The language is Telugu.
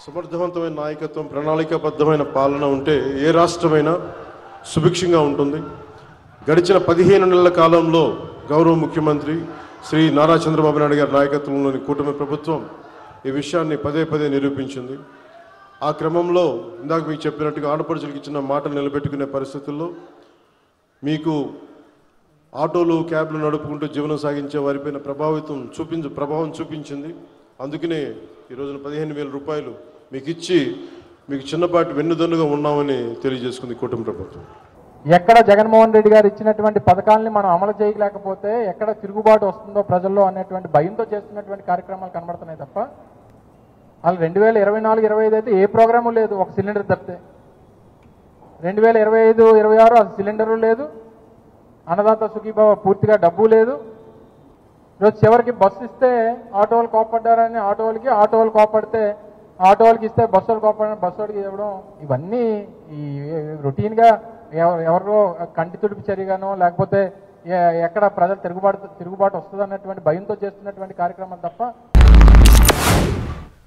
సమర్థవంతమైన నాయకత్వం, ప్రణాళికాబద్ధమైన పాలన ఉంటే ఏ రాష్ట్రమైనా సుభిక్షంగా ఉంటుంది. గడిచిన 15 నెలల కాలంలో గౌరవ ముఖ్యమంత్రి శ్రీ నారా చంద్రబాబు నాయుడు గారి నాయకత్వంలోని కూటమి ప్రభుత్వం ఈ విషయాన్ని పదే పదే నిరూపించింది. ఆ క్రమంలో ఇందాక మీకు చెప్పినట్టుగా ఆడపడుచులకు ఇచ్చిన మాటలు నిలబెట్టుకునే పరిస్థితుల్లో మీకు ఆటోలు, క్యాబ్లు నడుపుకుంటూ జీవనం సాగించే వారిపైన ప్రభావం చూపించింది. అందుకనే ఈ రోజున 15,000 రూపాయలు మీకు ఇచ్చి మీకు చిన్నపాటి వెన్నుదన్నుగా ఉన్నామని తెలియజేసుకుంది కూటమి ప్రభుత్వం. ఎక్కడ జగన్మోహన్ రెడ్డి గారు ఇచ్చినటువంటి పథకాలని మనం అమలు చేయలేకపోతే ఎక్కడ తిరుగుబాటు వస్తుందో ప్రజల్లో అనేటువంటి భయంతో చేస్తున్నటువంటి కార్యక్రమాలు కనబడుతున్నాయి తప్ప వాళ్ళు 2024-25 అయితే ఏ ప్రోగ్రాము లేదు, ఒక సిలిండర్ తప్పితే. 2025-26 అసలు సిలిండరు లేదు, అన్నదాత సుఖీభావ పూర్తిగా డబ్బు లేదు. ఈరోజు చివరికి బస్సు ఇస్తే ఆటోలు కోపడ్డారని ఆటోలు కోపడితే ఆటోలకి ఇస్తే బస్సులు కోపడారని బస్సులకి ఇవ్వడం, ఇవన్నీ ఈ రొటీన్గా ఎవరో కంటి తుడుపు చర్యగానో లేకపోతే ఎక్కడ ప్రజలు తిరుగుబాటు వస్తుంది అన్నటువంటి భయంతో చేస్తున్నటువంటి కార్యక్రమం తప్ప